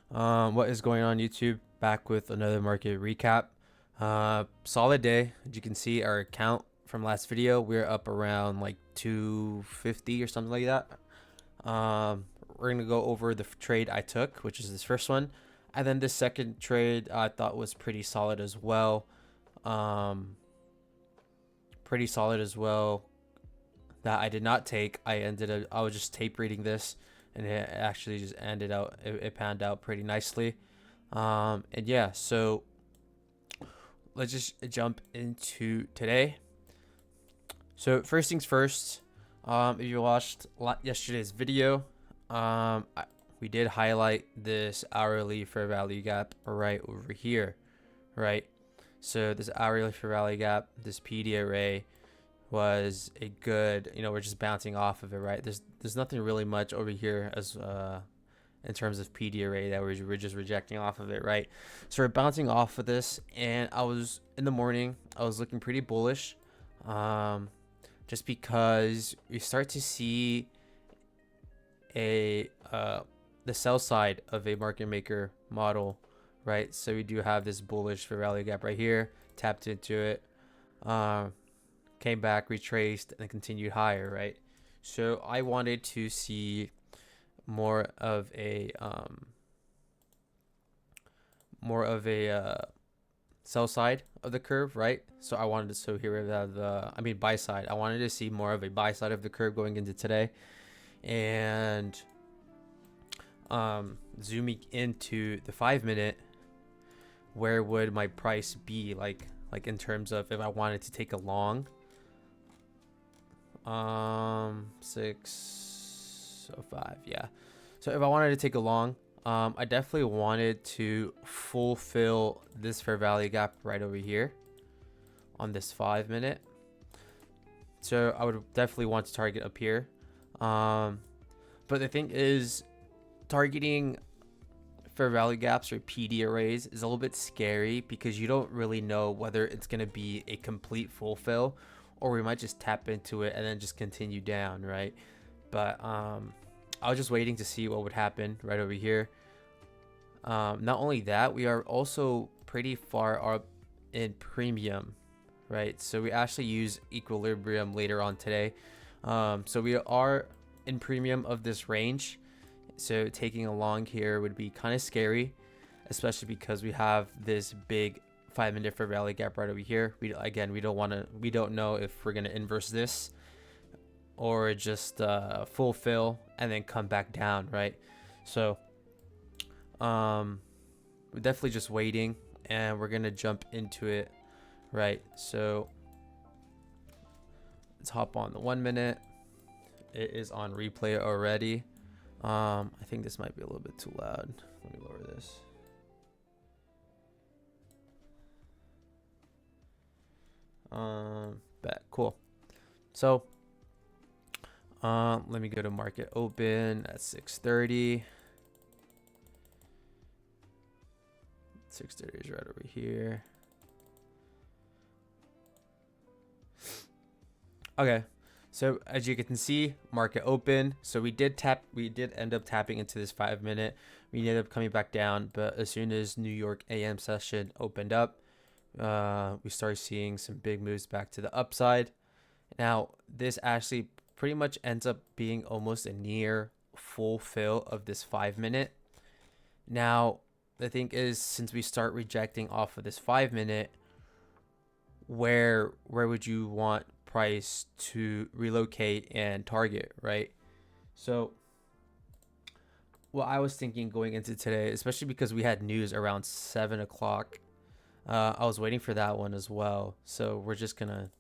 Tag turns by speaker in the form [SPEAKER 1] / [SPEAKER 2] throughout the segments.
[SPEAKER 1] What is going on, YouTube? Back with another market recap. Solid day. As you can see, our account from last video, we're up around like 250 or something like that. We're gonna go over the trade I took, which is this first one, and then this second trade I thought was pretty solid as well. Um, Pretty solid as well. That I did not take. I was just tape reading this, and it actually just ended out. It panned out pretty nicely. And yeah, so let's just jump into today. So first things first, if you watched yesterday's video, we did highlight this hourly fair value gap right over here, right? So this hourly fair value gap, this PD array was a good, we're just bouncing off of it, right? There's nothing really much over here as in terms of PD array that we're just rejecting off of it, right? So we're bouncing off of this, and I was in the morning, I was looking pretty bullish, just because we start to see a the sell side of a market maker model, right? So we do have this bullish fair value gap right here, tapped into it, came back, retraced, and continued higher, right? So I wanted to see more of a sell side of the curve, right? So I wanted to here we have buy side. I wanted to see more of a buy side of the curve going into today, and zooming into the 5-minute, where would my price be like in terms of if I wanted to take a long 605, yeah. So if I wanted to take a long, I definitely wanted to fulfill this fair value gap right over here on this 5-minute. So I would definitely want to target up here. But the thing is, targeting fair value gaps or PD arrays is a little bit scary because you don't really know whether it's going to be a complete fulfill, or we might just tap into it and then just continue down, right? But I was just waiting to see what would happen right over here. Not only that, we are also pretty far up in premium, right? So we actually use equilibrium later on today. So we are in premium of this range. So taking a long here would be kind of scary, especially because we have this big 5-minute fair value gap right over here. We don't know if we're gonna inverse this or just fulfill and then come back down, right? So we're definitely just waiting, and we're gonna jump into it, right? So let's hop on the 1-minute. It is on replay already. I think this might be a little bit too loud. Let me lower this. Bet cool. So let me go to market open at 6:30. 6:30 is right over here. Okay, so as you can see, market open. So we did end up tapping into this 5-minute. We ended up coming back down, but as soon as New York AM session opened up, we started seeing some big moves back to the upside. Now this actually pretty much ends up being almost a near full fill of this 5-minute. Now the thing is, since we start rejecting off of this 5-minute, where would you want price to relocate and target, right? So what I was thinking going into today, especially because we had news around 7 o'clock, I was waiting for that one as well. So I'm just gonna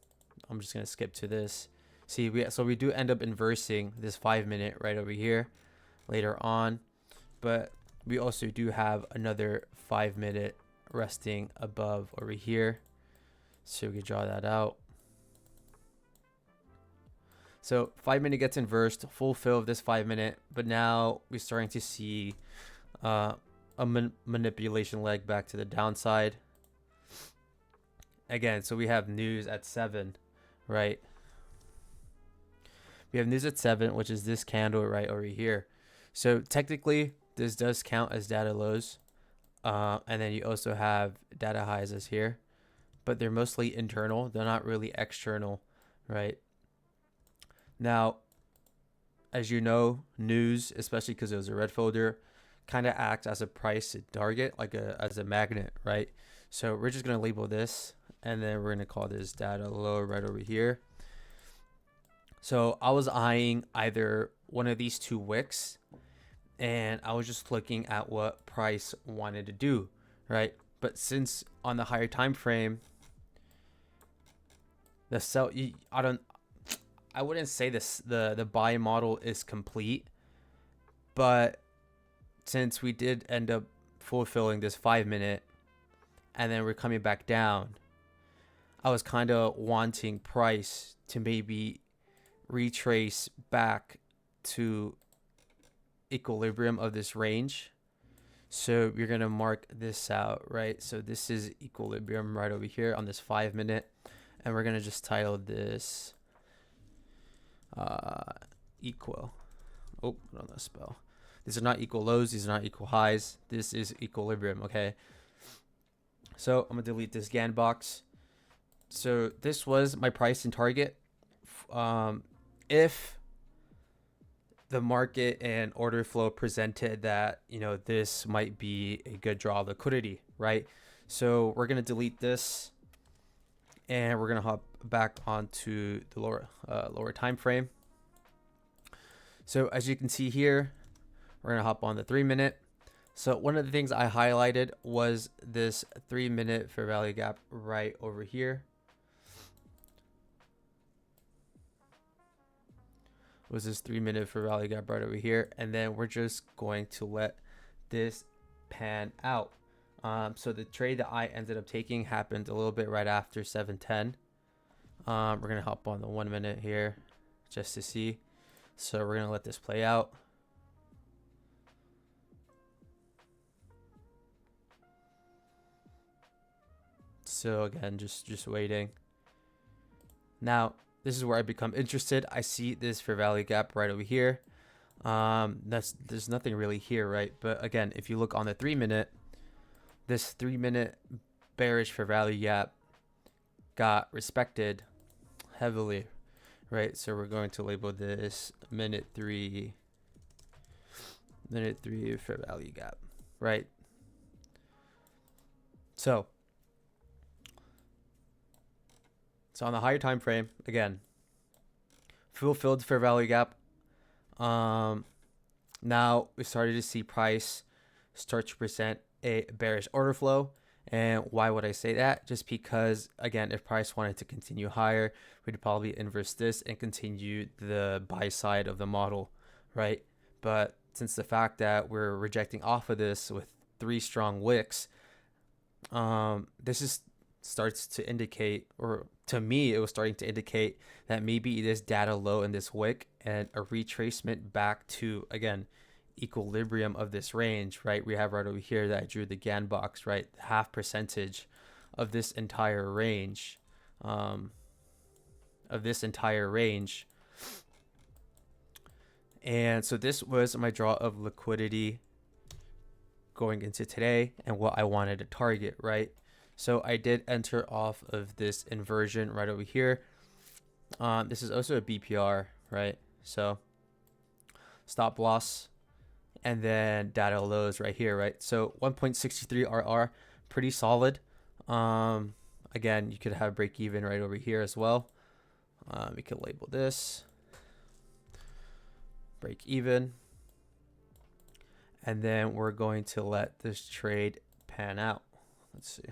[SPEAKER 1] skip to this. See, we do end up inversing this 5-minute right over here later on, but we also do have another 5-minute resting above over here. So we can draw that out. So 5-minute gets inversed, full fill of this 5-minute, but now we're starting to see a manipulation leg back to the downside. Again, so we have news at 7, right? We have news at 7, which is this candle right over here. So technically, This does count as data lows. And then you also have data highs as here, but they're mostly internal. They're not really external, right? Now, as you know, news, especially because it was a red folder, kind of acts as a price target, like as a magnet, right? So we're just gonna label this, and then we're gonna call this data low right over here. So I was eyeing either one of these two wicks, and I was just looking at what price wanted to do, right? But since on the higher time frame, the sell, I wouldn't say this the buy model is complete, but since we did end up fulfilling this 5-minute, and then we're coming back down, I was kind of wanting price to maybe retrace back to equilibrium of this range. So you're gonna mark this out, right? So this is equilibrium right over here on this 5-minute, and we're gonna just title this equal. Oh, I don't know spell. These are not equal lows. These are not equal highs. This is equilibrium. Okay. So I'm gonna delete this GAN box. So this was my price and target. If the market and order flow presented that, you know, this might be a good draw of liquidity, right? So we're gonna delete this, and we're gonna hop back onto the lower time frame. So as you can see here, we're gonna hop on the 3-minute. So one of the things I highlighted was this 3-minute fair value gap right over here. Was this 3-minute fair value gap right over here, and then we're just going to let this pan out. So the trade that I ended up taking happened a little bit right after 7:10. We're gonna hop on the 1-minute here just to see. So we're gonna let this play out. So again, just waiting. Now this is where I become interested. I see this fair value gap right over here. There's nothing really here, right? But again, if you look on the 3-minute, this 3-minute bearish fair value gap got respected heavily, right? So we're going to label this minute three fair value gap, right? So on the higher time frame, again, fulfilled fair value gap. Now we started to see price start to present a bearish order flow. And why would I say that? Just because, again, if price wanted to continue higher, we'd probably inverse this and continue the buy side of the model, right? But since the fact that we're rejecting off of this with 3 strong wicks, this is starts to indicate, or to me it was starting to indicate, that maybe it is data low in this wick and a retracement back to, again, equilibrium of this range, right? We have right over here that I drew the GAN box, right? Half percentage of this entire range, And so this was my draw of liquidity going into today and what I wanted to target, right? So I did enter off of this inversion right over here. This is also a BPR, right? So stop loss, and then data lows right here, right? So 1.63 RR, pretty solid. Again, you could have break even right over here as well. We could label this break even, and then we're going to let this trade pan out. Let's see.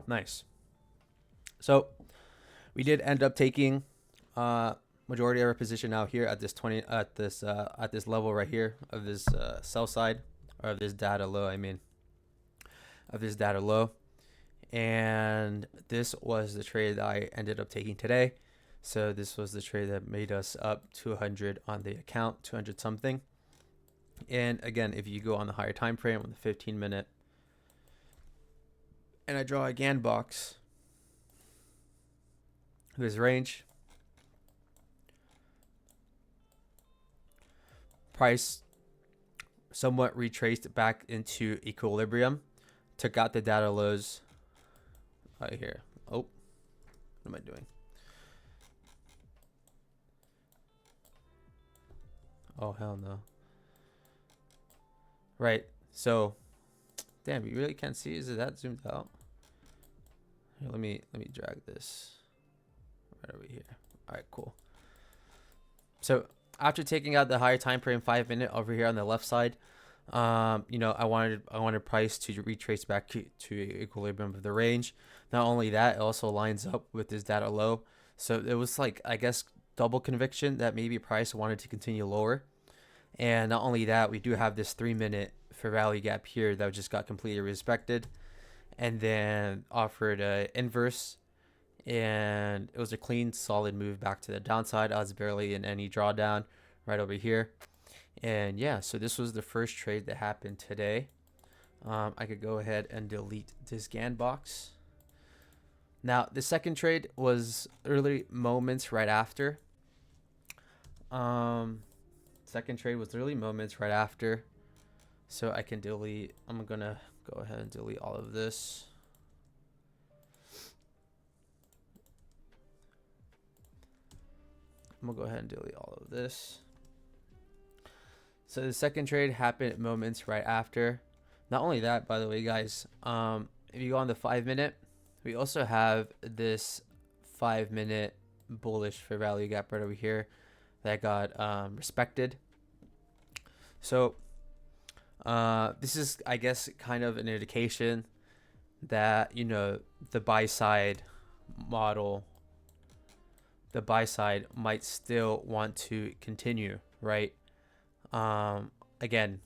[SPEAKER 1] Nice. So we did end up taking majority of our position out here at this at this level right here of this sell side, or of this data low, and this was the trade that I ended up taking today. So this was the trade that made us up 200 on the account, 200 something. And again, if you go on the higher time frame on the 15-minute, and I draw a GAN box, this range, price somewhat retraced back into equilibrium, took out the data lows right here. Oh, what am I doing? Oh, hell no. Right. So, damn, you really can't see. Is it that zoomed out? Here, let me drag this right over here. All right, cool. So after taking out the higher time frame 5 minute over here on the left side, you know, I wanted price to retrace back to equilibrium of the range. Not only that, it also lines up with this data low. So it was like, I guess, double conviction that maybe price wanted to continue lower. And not only that, we do have this 3 minute fair value gap here that just got completely respected, and then offered a inverse, and it was a clean solid move back to the downside. I was barely in any drawdown right over here. And yeah, so this was the first trade that happened today. I could go ahead and delete this GAN box. Now the second trade was early moments right after. Second trade was early moments right after. So I can delete, I'm gonna go ahead and delete all of this. I'm gonna go ahead and delete all of this. So the second trade happened moments right after. Not only that, by the way, guys, if you go on the 5 minute, we also have this 5 minute bullish fair value gap right over here that got respected. So this is, I guess, kind of an indication that, you know, the buy side model, the buy side might still want to continue, right? Again,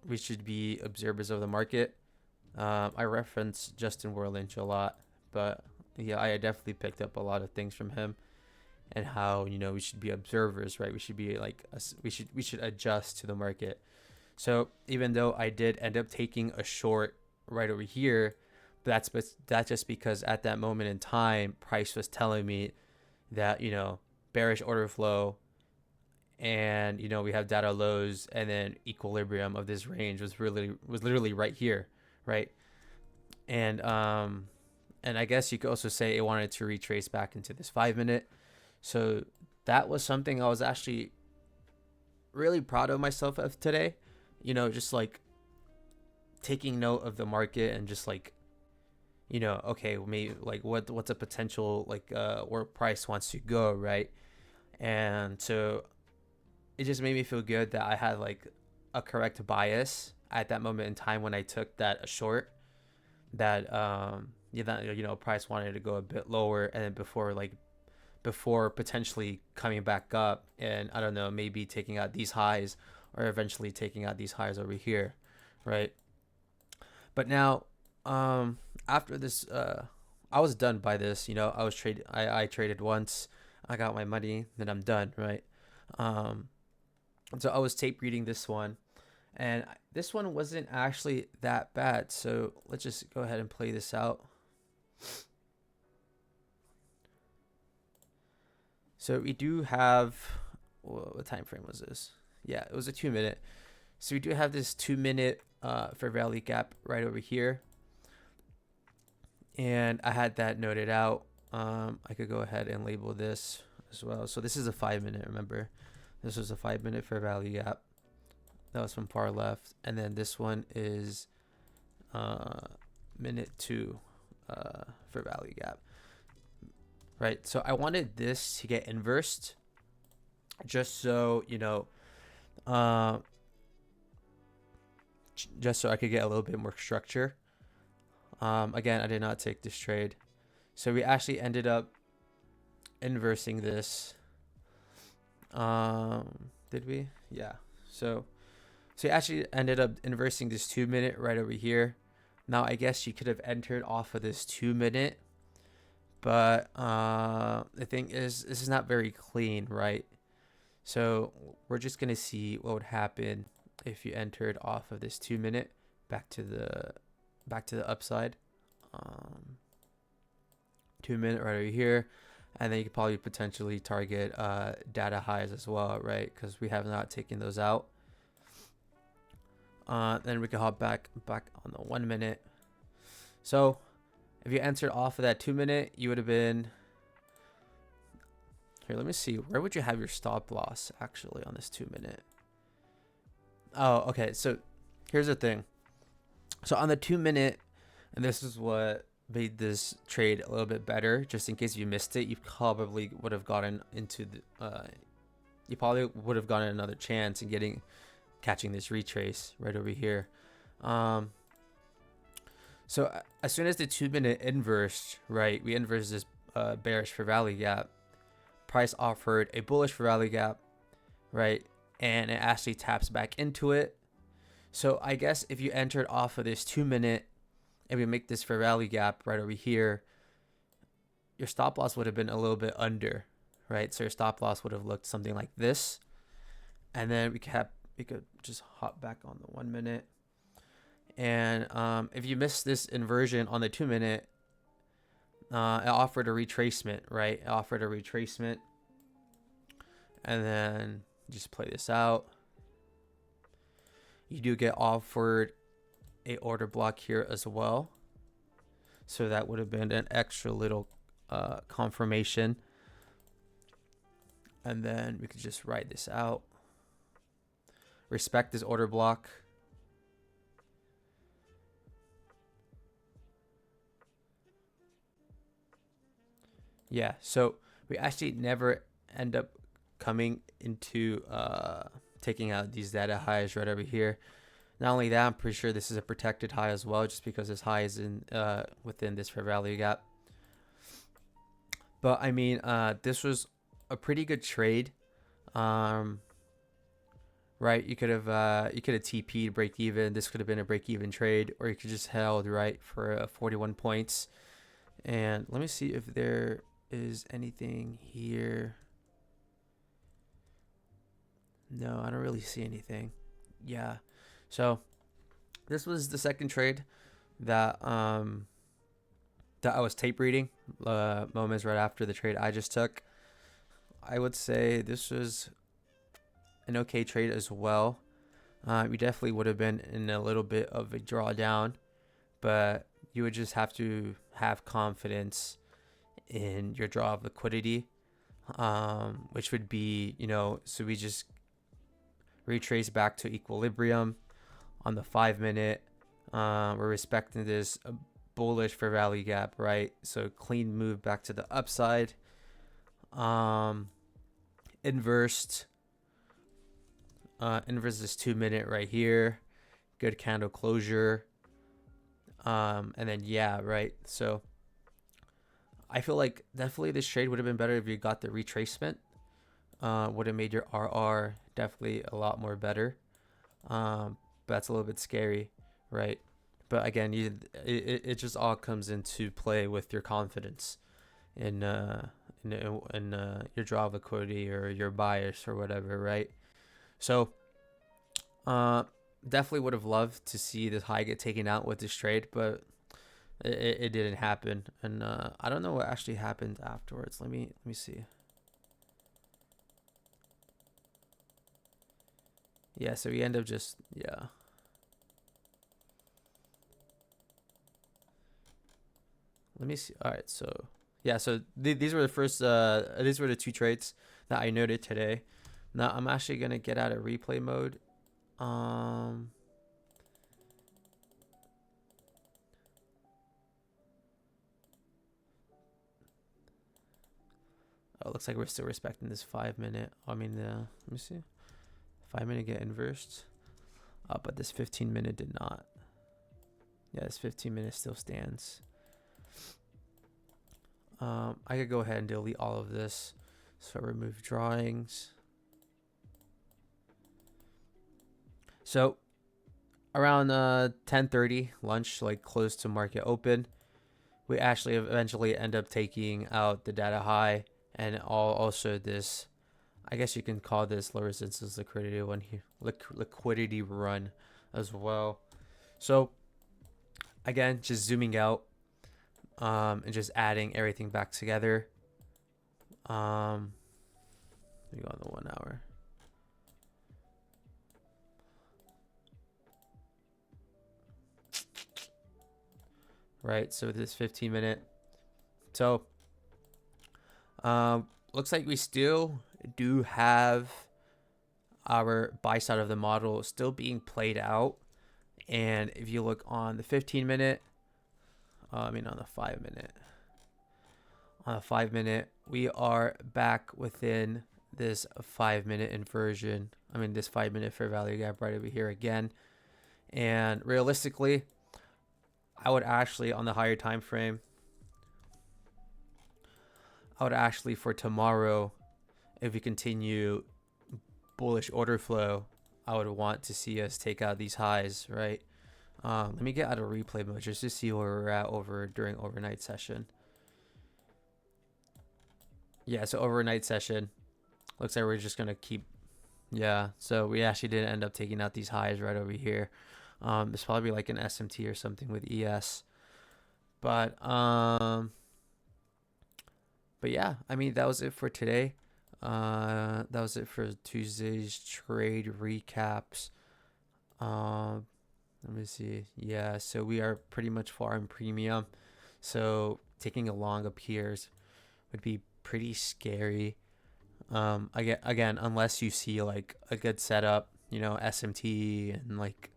[SPEAKER 1] we should be observers of the market. I reference Justin Werlinch a lot, but yeah, I definitely picked up a lot of things from him, and how, you know, we should be observers, right? We should be like, we should adjust to the market. So even though I did end up taking a short right over here, that's just because at that moment in time, price was telling me that, you know, bearish order flow, and, you know, we have data lows, and then equilibrium of this range was literally right here, right? And I guess you could also say it wanted to retrace back into this 5 minute. So that was something I was actually really proud of myself of today. You know, just like taking note of the market and just like, you know, okay, maybe like what's a potential, like where price wants to go, right? And so it just made me feel good that I had like a correct bias at that moment in time when I took that short, that yeah, that, you know, price wanted to go a bit lower, and then before potentially coming back up, and I don't know, maybe taking out these highs, or eventually taking out these highs over here, right? But now after this, I was done by this. You know, I traded once, I got my money, then I'm done, right? So I was tape reading this one, and this one wasn't actually that bad. So let's just go ahead and play this out. So we do have, what time frame was this? Yeah, it was a 2 minute. So we do have this 2 minute fair value gap right over here, and I had that noted out. I could go ahead and label this as well. So this is a 5 minute. Remember, this was a 5 minute fair value gap. That was from far left, and then this one is minute 2 fair value gap. Right, so I wanted this to get inversed, just so, you know, just so I could get a little bit more structure. Again, I did not take this trade, so we actually ended up inversing this. Did we? Yeah. So we actually ended up inversing this 2 minute right over here. Now I guess you could have entered off of this 2 minute, but the thing is, this is not very clean, right? So we're just gonna see what would happen if you entered off of this 2 minute back to the upside. 2 minute right over here, and then you could probably potentially target data highs as well, right? Because we have not taken those out. Then we can hop back on the 1 minute. So if you entered off of that 2 minute, you would have been here. Let me see. Where would you have your stop loss actually on this 2 minute? Oh, okay. So here's the thing. So on the 2 minute, and this is what made this trade a little bit better, just in case you missed it, you probably would have gotten into the you probably would have gotten another chance in catching this retrace right over here. So as soon as the 2 minute inversed, right, we inversed this bearish for value gap. Price offered a bullish for value gap, right, and it actually taps back into it. So I guess if you entered off of this 2 minute and we make this for value gap right over here, your stop loss would have been a little bit under, right? So your stop loss would have looked something like this, and then we could just hop back on the 1 minute. And if you missed this inversion on the 2 minute, it offered a retracement, right? It offered a retracement, and then just play this out. You do get offered a order block here as well, so that would have been an extra little confirmation. And then we could just write this out. Respect this order block. Yeah, so we actually never end up coming into taking out these data highs right over here. Not only that, I'm pretty sure this is a protected high as well, just because this high is in within this fair value gap. But I mean, this was a pretty good trade, right? You could have TP'd break even. This could have been a break even trade, or you could just held right for 41 points. And let me see if there is anything here. No, I don't really see anything. Yeah, so this was the second trade that that I was tape reading moments right after the trade I just took. I would say this was an okay trade as well. We definitely would have been in a little bit of a drawdown, but you would just have to have confidence in your draw of liquidity, which would be, so we just retrace back to equilibrium on the 5 minute. We're respecting this bullish for value gap, right? So clean move back to the upside. Inversed this 2 minute right here. Good candle closure. And then yeah, right. So I feel like definitely this trade would have been better if you got the retracement. Would have made your RR definitely a lot more better. But that's a little bit scary, right? But again, it just all comes into play with your confidence in your draw of liquidity or your bias or whatever, right? So definitely would have loved to see this high get taken out with this trade, but it didn't happen. And I don't know what actually happened afterwards. Let me see. Yeah, so we end up just, yeah. Let me see. All right, so yeah, so these were the first these were the two trades that I noted today. Now I'm actually gonna get out of replay mode. Oh, it looks like we're still respecting this 5 minute. Let me see. 5 minute get inversed. But this 15 minute did not. Yeah, this 15 minute still stands. I could go ahead and delete all of this. So remove drawings. So around 10:30 lunch, like close to market open, we actually eventually end up taking out the data high and also this, I guess you can call this low resistance liquidity one here, liquidity run as well. So again, just zooming out and just adding everything back together. We go on the 1 hour. right? So this 15-minute. So looks like we still do have our buy side of the model still being played out. And if you look on the 15-minute, on the 5-minute, we are back within this 5-minute inversion. This 5-minute fair value gap right over here again. And realistically, I would actually, on the higher time frame, for tomorrow, if we continue bullish order flow, I would want to see us take out these highs, right? Let me get out of replay mode just to see where we're at during overnight session. Yeah, so overnight session, looks like we're just gonna keep. Yeah, so we actually did end up taking out these highs right over here. It's probably like an SMT or something with ES, but yeah, that was it for today. That was it for Tuesday's trade recaps. Let me see. Yeah, so we are pretty much far in premium. So taking a long up here would be pretty scary. Again, unless you see like a good setup, SMT and like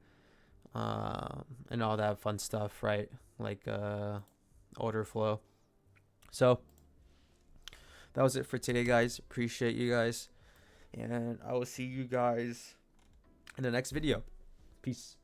[SPEAKER 1] and all that fun stuff, right? Like order flow. So that was it for today, guys. Appreciate you guys, and I will see you guys in the next video. Peace.